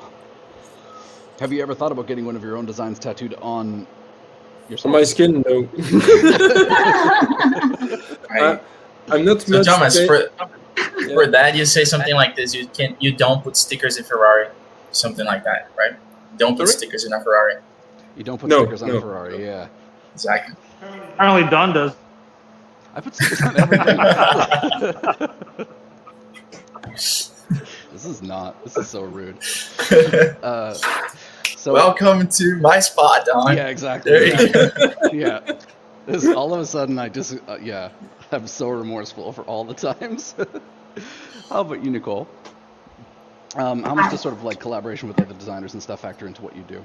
Have you ever thought about getting one of your own designs tattooed on yourself? On my skin, no. I'm not So much. Thomas, for that, you say something like this: you don't put stickers in Ferrari, something like that, right? Don't put stickers in a Ferrari. You don't put stickers on a Ferrari, yeah. Exactly. Apparently, Don does. I put stickers on everything. This is so rude. So welcome to my spot, Don. Yeah, exactly. There you go. Yeah. All of a sudden, I'm so remorseful for all the times. How about you, Nicole? How much does sort of like collaboration with other designers and stuff factor into what you do?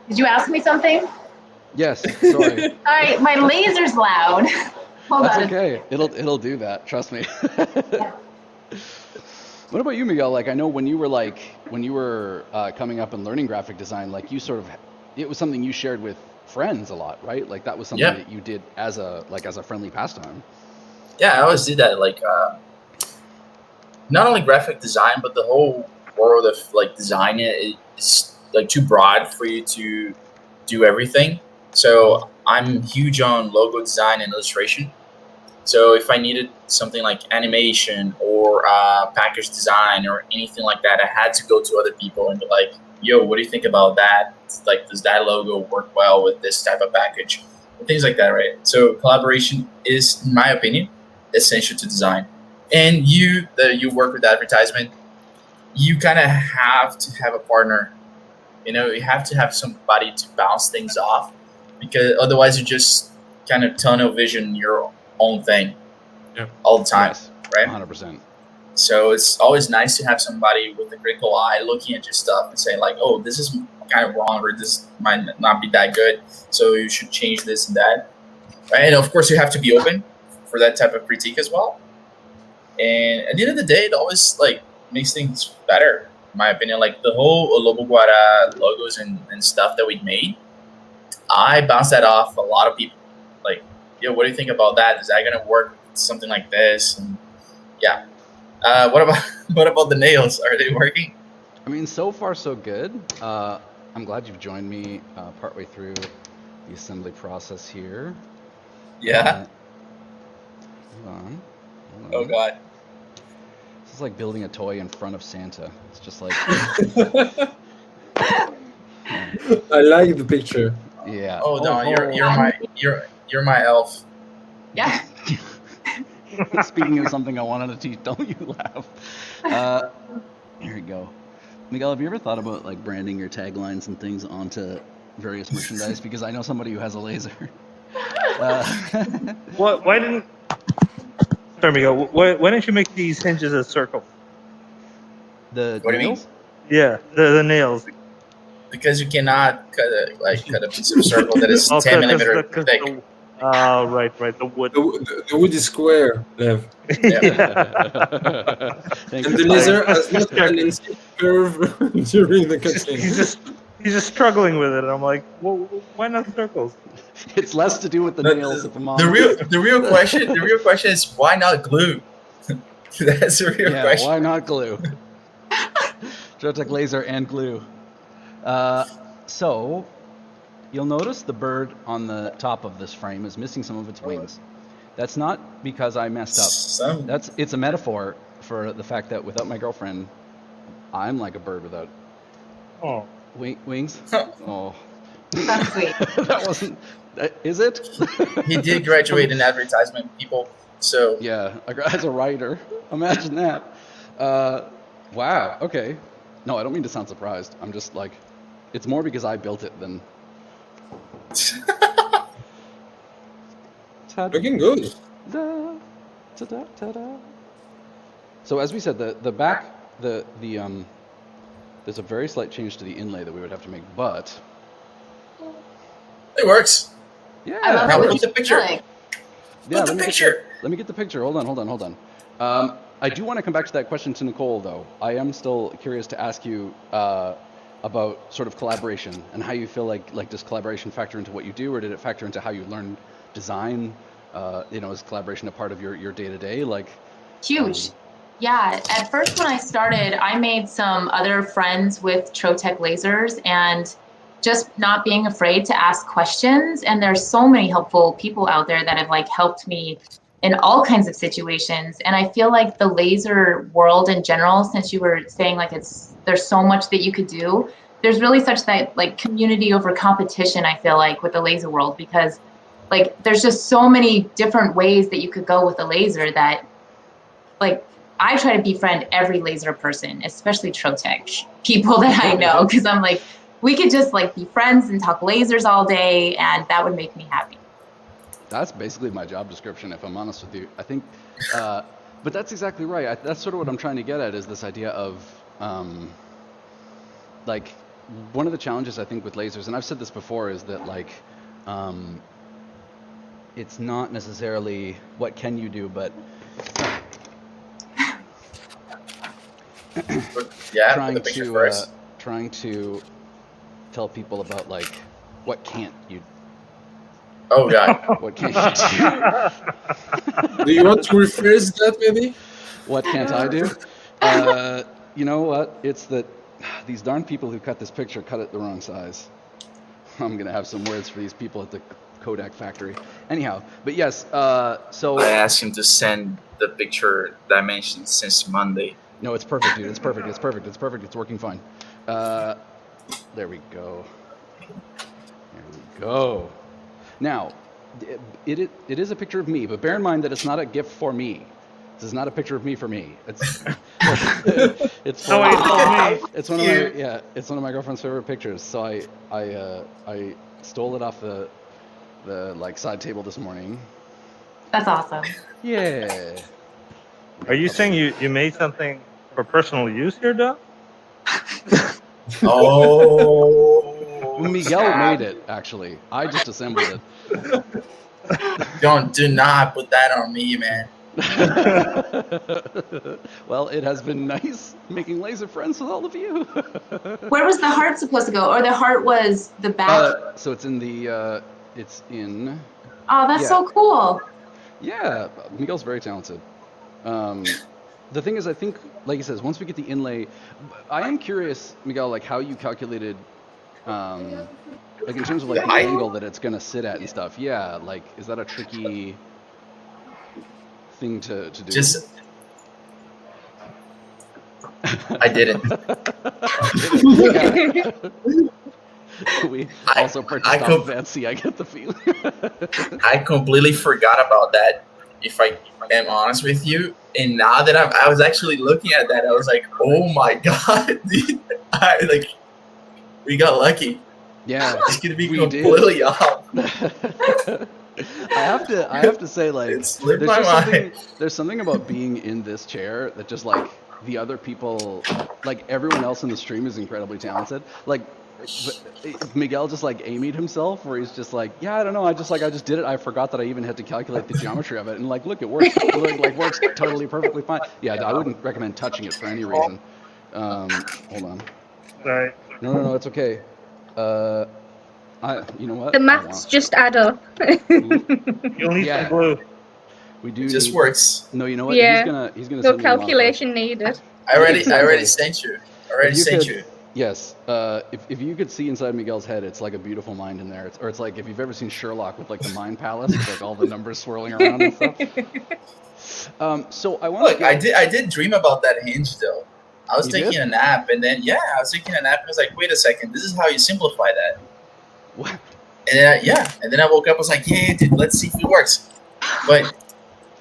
Did you ask me something? Yes. Sorry. Sorry, my laser's loud. Hold That's on. okay. It'll do that. Trust me. What about you, Miguel? Like, I know when you were coming up and learning graphic design, like it was something you shared with friends a lot, right? Like that was something that you did as a friendly pastime. Yeah, I always did that. Like, not only graphic design, but the whole world of like design is like too broad for you to do everything. So I'm huge on logo design and illustration. So if I needed something like animation or package design or anything like that, I had to go to other people and be like, yo, what do you think about that? Like, does that logo work well with this type of package? And things like that, right? So collaboration is, in my opinion, essential to design. And you work with advertisement, you kind of have to have a partner. You have to have somebody to bounce things off, because otherwise you just kind of tunnel vision your own thing all the time, right? 100%. So it's always nice to have somebody with a critical eye looking at your stuff and say like, oh, this is kind of wrong, or this might not be that good, so you should change this and that, right? And of course you have to be open for that type of critique as well. And at the end of the day, it always like makes things better, my opinion, like the whole Lobo Guara logos and stuff that we made, I bounced that off a lot of people. Like, yo, what do you think about that? Is that gonna work? Something like this? And yeah. What about the nails? Are they working? I mean, so far so good. I'm glad you've joined me partway through the assembly process here. Yeah. Hold on. Oh God. This is like building a toy in front of Santa. It's just like, I like the picture. yeah. Oh no, you're my elf. Yeah. Speaking of something I wanted to teach, don't you laugh. Here we go. Miguel, have you ever thought about like branding your taglines and things onto various merchandise? Because I know somebody who has a laser. What? Why didn't? Sorry, Miguel. Why didn't you make these hinges a circle? The What do you mean? nails? Yeah, the nails. Because you cannot cut a piece of circle that is 10 millimeter thick. Oh, right, the wood. The wood is square, Lev. Thank And you. the laser has not tendency to curve during the cutting. He's just struggling with it. And I'm like, well, why not circles? It's less to do with the But nails at the The moment. real question is why not glue? That's the real Yeah, question. why not glue? Trotec Laser and glue. So, you'll notice the bird on the top of this frame is missing some of its wings. That's not because I messed up. It's a metaphor for the fact that without my girlfriend, I'm like a bird without Oh, wings. Oh, That's sweet. that wasn't. Is it? He did graduate in advertisement, people. So Yeah, as a writer. Imagine that. Wow. Okay. No, I don't mean to sound surprised. I'm just like, it's more because I built it than. Looking good. Da, ta-da, ta-da. So as we said, the back, there's a very slight change to the inlay that we would have to make, but it works. yeah. I love Now it. put the picture. Yeah, Put the picture. Let me get the picture. Hold on. I do want to come back to that question to Nicole, though. I am still curious to ask you about sort of collaboration and how you feel like does collaboration factor into what you do, or did it factor into how you learn design? Is collaboration a part of your day-to-day? Like, Huge. Yeah, at first when I started, I made some other friends with Trotec lasers and just not being afraid to ask questions. And there's so many helpful people out there that have like helped me in all kinds of situations. And I feel like the laser world in general, since you were saying like there's so much that you could do, there's really such that like community over competition, I feel like, with the laser world, because like there's just so many different ways that you could go with a laser that like I try to befriend every laser person, especially Trotec people that I know, because I'm like, we could just like be friends and talk lasers all day, and that would make me happy. that's basically my job description, if I'm honest with you. I think, but that's exactly right. That's sort of what I'm trying to get at, is this idea of, like, one of the challenges I think with lasers, and I've said this before, is that like, it's not necessarily what can you do, but Yeah, put trying the picture to first. trying to tell people about like what can't you Oh God. what can't you do? Do you want to rephrase that, maybe? What can't I do? You know what? It's that these darn people who cut this picture cut it the wrong size. I'm gonna have some words for these people at the Kodak factory. Anyhow, but yes. So I asked him to send the picture dimensions since Monday. no, it's perfect, dude. It's perfect. It's perfect. It's perfect. It's working fine. There we go. There we go. Now, it is a picture of me, but bear in mind that it's not a gift for me. This is not a picture of me for me. It's it's for, No, it's for me. it's one of my it's one of my girlfriend's favorite pictures. So I stole it off the like side table this morning. That's awesome. Yeah. Are you saying you made something for personal use here, Doc? Oh. Miguel God. made it, actually. I just assembled it. Do not put that on me, man. Well, it has been nice making laser friends with all of you. Where was the heart supposed to go? Or the heart was the back? So it's in the, Oh, that's yeah. so cool. Yeah, Miguel's very talented. The thing is, I think, like he says, once we get the inlay, I am curious, Miguel, like how you calculated, like in terms of like the angle that it's gonna sit at and stuff. Yeah, like is that a tricky thing to do? Just, I didn't. We also purchased off Fancy, I get the feeling. I completely forgot about that, if I am honest with you. And now that I was actually looking at that, I was like, oh my god, dude. We got lucky. Yeah, It's gonna be completely off. I have to say, like, It slipped my mind. There's something about being in this chair that just like the other people, like everyone else in the stream is incredibly talented. Like Miguel just like Amy'd himself, where he's just like, yeah, I don't know, I just did it. I forgot that I even had to calculate the geometry of it, and like, look, it works. It like works totally perfectly fine. Yeah, I wouldn't recommend touching it for any reason. Hold on. Sorry. No, it's okay. You know what? The maths just add up. You'll need some glue. We do. It just works. No, you know what? Yeah. He's gonna. No send me a model. calculation needed. I already sent you. Yes. If you could see inside Miguel's head, it's like a beautiful mind in there. It's like if you've ever seen Sherlock with like the mind palace, with like all the numbers swirling around and stuff. So I want. Look, I did dream about that hinge though. I was taking a nap, and then I was taking a nap, and I was like, wait a second, this is how you simplify that. What? And then I woke up, I was like, yeah, dude, let's see if it works. But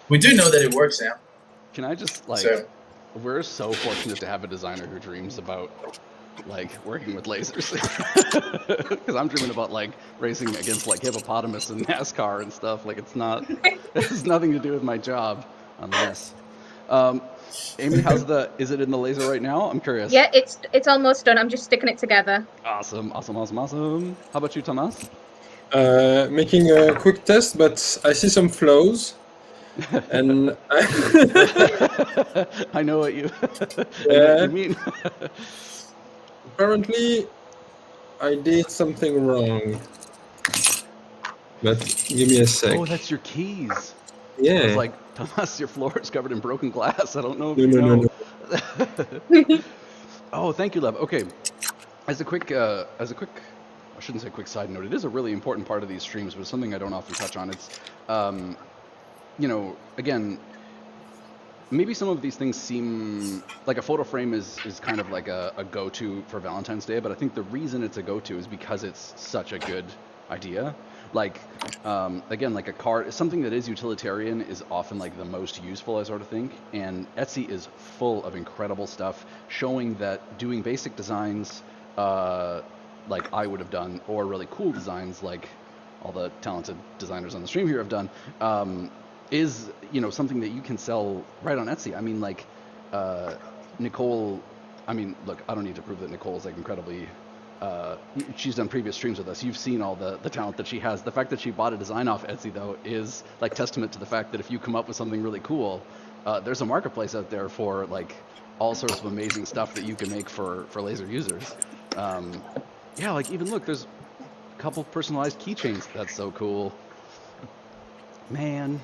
we do know that it works now. Can I just we're so fortunate to have a designer who dreams about like working with lasers, because I'm dreaming about like racing against like hippopotamus and NASCAR and stuff. Like it has nothing to do with my job, unless. Amy, is it in the laser right now? I'm curious. Yeah, it's almost done. I'm just sticking it together. Awesome. How about you, Thomas? Making a quick test, but I see some flows. And I know what you, mean. Apparently, I did something wrong. But give me a sec. Oh, that's your keys. Yeah. It's like, Thomas, your floor is covered in broken glass. I don't know if No. Oh, thank you, Lev. Okay. As a quick, I shouldn't say quick side note, it is a really important part of these streams, but it's something I don't often touch on. It's, again, maybe some of these things seem like a photo frame is kind of like a go-to for Valentine's Day, but I think the reason it's a go-to is because it's such a good idea. Like, again, like a card, something that is utilitarian is often like the most useful, I sort of think. And Etsy is full of incredible stuff showing that doing basic designs, like I would have done, or really cool designs like all the talented designers on the stream here have done, is, something that you can sell right on Etsy. I mean, like, Nicole, look, I don't need to prove that Nicole is like incredibly, she's done previous streams with us. You've seen all the talent that she has. The fact that she bought a design off Etsy, though, is like testament to the fact that if you come up with something really cool, there's a marketplace out there for like all sorts of amazing stuff that you can make for laser users. Yeah, like even look, there's a couple personalized keychains. That's so cool. Man,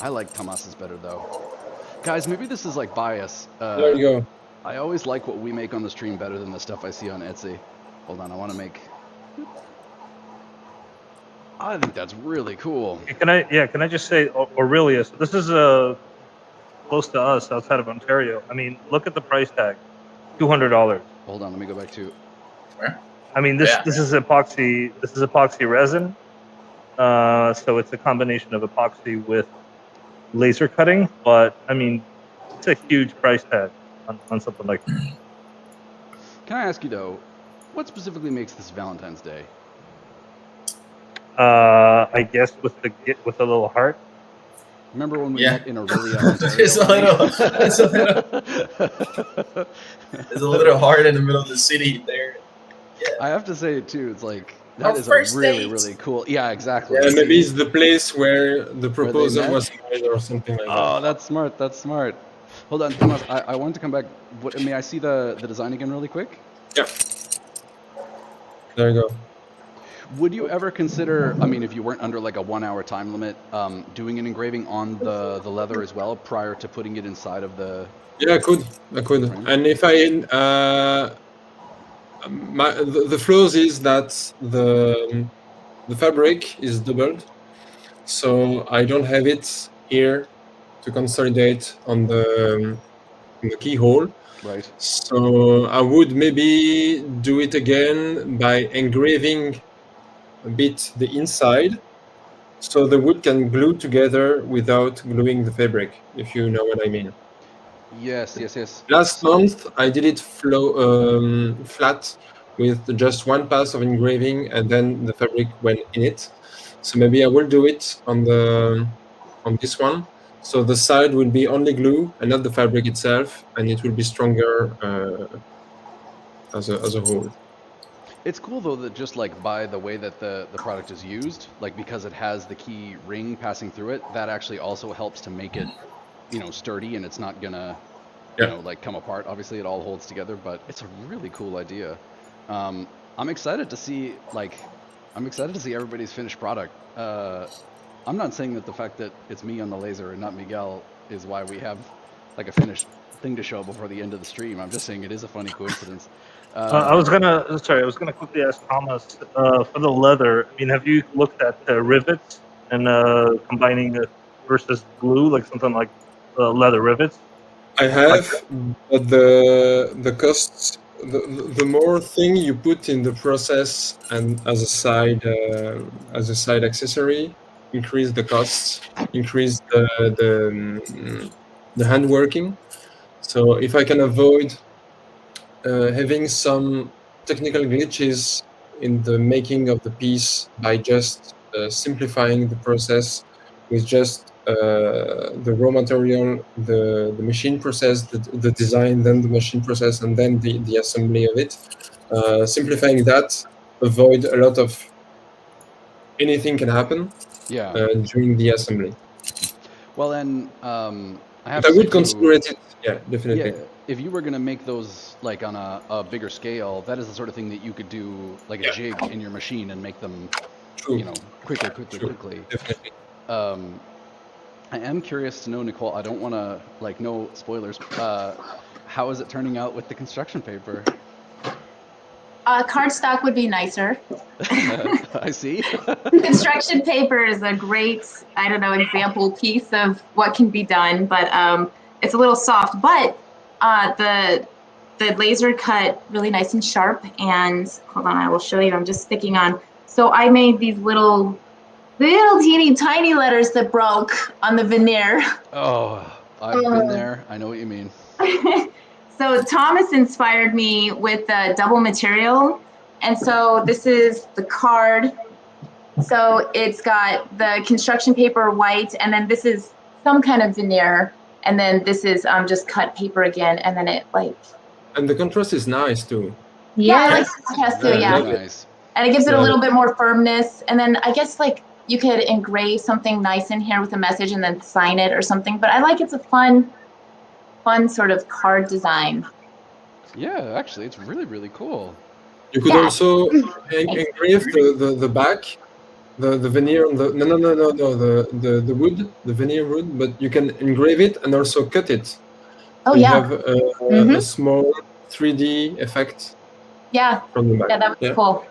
I like Tomas's better though. Guys, maybe this is like bias. There you go. I always like what we make on the stream better than the stuff I see on Etsy. Hold on, I want to make... I think that's really cool. Can I just say, Aurelius, this is close to us outside of Ontario. I mean, look at the price tag, $200. Hold on, let me go back to... Where? I mean, this is epoxy. This is epoxy resin. So it's a combination of epoxy with laser cutting. But I mean, it's a huge price tag on something like that. Can I ask you though, what specifically makes this Valentine's Day? I guess with a little heart. Remember when we met in Aurelia, Ontario? There's a little heart in the middle of the city there. Yeah. I have to say too, it's like That Our is first a really, date. really cool. Yeah, exactly. Yeah, maybe it's the place where the proposal met? was made or something like that. Oh, that's smart. That's smart. Hold on, Thomas. I wanted to come back. May I see the design again really quick? Yeah. There you go. Would you ever consider, I mean, if you weren't under like a 1 hour time limit, doing an engraving on the leather as well prior to putting it inside of the... Yeah, I could. Right. And if I the flaws is that the fabric is doubled, so I don't have it here to consolidate on the keyhole. Right. So I would maybe do it again by engraving a bit the inside, so the wood can glue together without gluing the fabric, if you know what I mean. Yes. Last month I did it flat with just one pass of engraving, and then the fabric went in it. So maybe I will do it on this one. So the side will be only glue and not the fabric itself, and it will be stronger as a whole. It's cool though that just like by the way that the product is used, like because it has the key ring passing through it, that actually also helps to make it, sturdy, and it's not gonna, like come apart. Obviously it all holds together, but it's a really cool idea. I'm excited to see everybody's finished product. I'm not saying that the fact that it's me on the laser and not Miguel is why we have like a finished thing to show before the end of the stream. I'm just saying it is a funny coincidence. I was gonna quickly ask Thomas for the leather. I mean, have you looked at rivets and combining it versus glue, like something like leather rivets? I have, but the costs, the more thing you put in the process and as a side accessory, increase the costs, increase the handworking. So if I can avoid having some technical glitches in the making of the piece by just simplifying the process with just the raw material, the machine process, the design, then the machine process, and then the assembly of it. Simplifying that, avoid a lot of anything can happen during the assembly. Well, then I would consider it. Yeah, definitely. Yeah, if you were going to make those like on a bigger scale, that is the sort of thing that you could do like a jig in your machine and make them, quickly. Definitely. I am curious to know, Nicole, I don't want to, no spoilers, how is it turning out with the construction paper? Cardstock would be nicer. I see. Construction paper is a great, example piece of what can be done, but it's a little soft. But the laser cut really nice and sharp, and hold on, I will show you. I'm just sticking on. So I made these little teeny tiny letters that broke on the veneer. Oh, I've been there. I know what you mean. So Thomas inspired me with the double material. And so this is the card. So it's got the construction paper white, and then this is some kind of veneer. And then this is just cut paper again. And then it And the contrast is nice too. Yeah, I like the contrast too, yeah. Nice. And it gives it a little bit more firmness. And then I guess you could engrave something nice in here with a message and then sign it or something. But I like it's a fun sort of card design. Yeah, actually, it's really, really cool. You could also engrave the back, the veneer on the the wood, the veneer wood, but you can engrave it and also cut it. Oh, you yeah. have a small 3D effect. Yeah. From the back. Yeah, that was cool.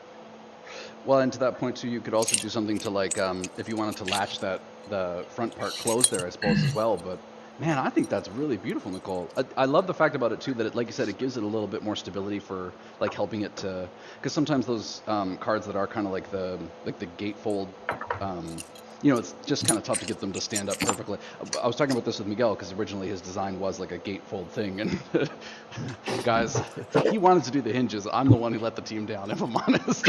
Well, and to that point too, you could also do something to if you wanted to latch the front part closed there, I suppose, as well. But man, I think that's really beautiful, Nicole. I love the fact about it too that, like you said, it gives it a little bit more stability for helping it to, because sometimes those cards that are kind of like the gatefold, it's just kind of tough to get them to stand up perfectly. I was talking about this with Miguel because originally his design was like a gatefold thing, and guys, he wanted to do the hinges. I'm the one who let the team down, if I'm honest.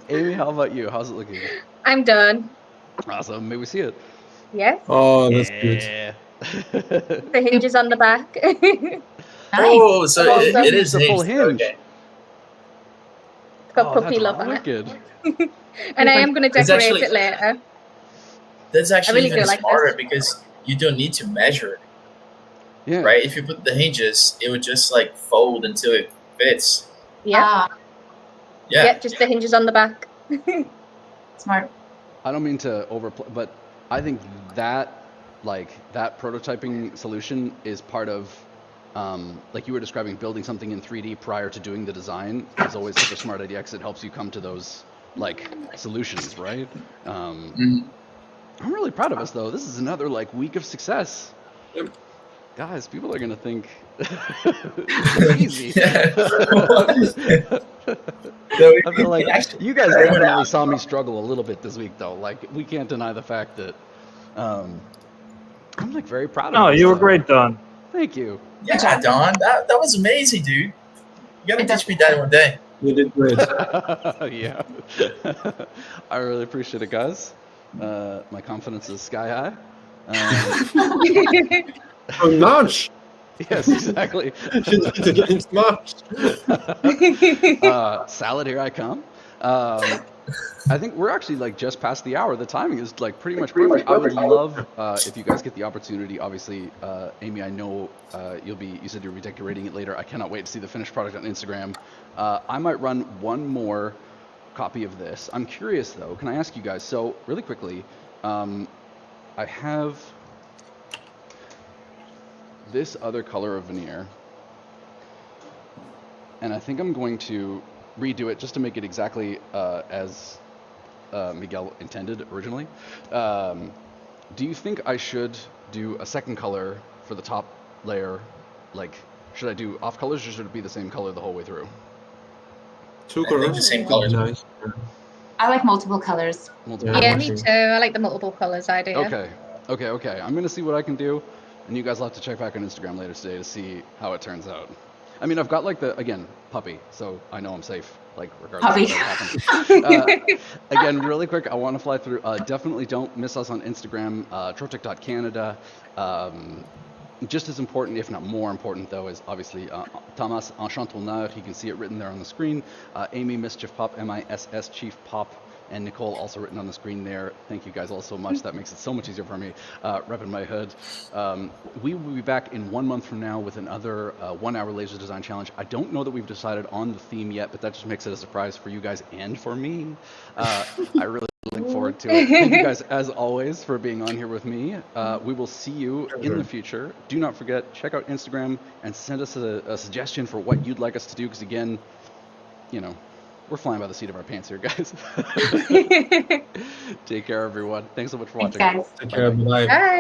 Amy, how about you? How's it looking? I'm done. Awesome. May we see it? Yes. Oh, that's good. The hinges on the back. Oh, so it is the full hinged. hinge. Okay. got Oh, puppy that's love on it. wicked. And I am going to It's decorate actually- it later. That's actually really even do like smarter this. because you don't need to measure it, Yeah. right? If you put the hinges, it would just like fold until it fits. Yeah. Yeah. Yep, just the hinges on the back. Smart. I don't mean to overplay, but I think that that prototyping solution is part of, like you were describing, building something in 3D prior to doing the design is always such a smart idea because it helps you come to those like solutions, right? Mhm. I'm really proud of us though. This is another like week of success. Yep. Guys, people are gonna think it's easy. So I feel like actually, you guys everyone definitely out. saw me struggle a little bit this week, though. Like, we can't deny the fact that I'm like very proud of No, this, you were so great, Don. Thank you. Yeah, Don, that was amazing, dude. You gotta teach me that one day. You did great. Yeah. I really appreciate it, guys. My confidence is sky high. Oh, March. Yes, exactly. You need to get into March. Salad, here I come. I think we're actually like just past the hour. The timing is like pretty much perfect. I would love if you guys get the opportunity. Obviously, Amy, I know you said you'll be decorating it later. I cannot wait to see the finished product on Instagram. I might run one more copy of this. I'm curious though. Can I ask you guys? So really quickly, I have this other color of veneer, and I think I'm going to redo it just to make it exactly as Miguel intended originally. Do you think I should do a second color for the top layer? Like, should I do off colors or should it be the same color the whole way through? Two I think colors. the same colors. Nice. I like multiple colors. Multiple Yeah, Yeah, colors? me too. I like the multiple colors idea. Okay. I'm gonna see what I can do, and you guys will have to check back on Instagram later today to see how it turns out. I mean, I've got like again, puppy, so I know I'm safe, like regardless of what happens. Again, really quick, I want to fly through. Definitely don't miss us on Instagram, Trotec.Canada. Just as important, if not more important, though, is obviously Thomas Enchantoneur. You can see it written there on the screen. Amy Mischief Pop, MISS Chief Pop, and Nicole also written on the screen there. Thank you guys all so much. That makes it so much easier for me repping my hood. We will be back in 1 month from now with another 1 hour laser design challenge. I don't know that we've decided on the theme yet, but that just makes it a surprise for you guys and for me. I really look forward to it. Thank you guys, as always, for being on here with me. We will see you in the future. Do not forget, check out Instagram and send us a suggestion for what you'd like us to do, because again, you know, we're flying by the seat of our pants here, guys. Take care, everyone. Thanks so much for watching. Thanks, guys. Take care. Bye. Bye.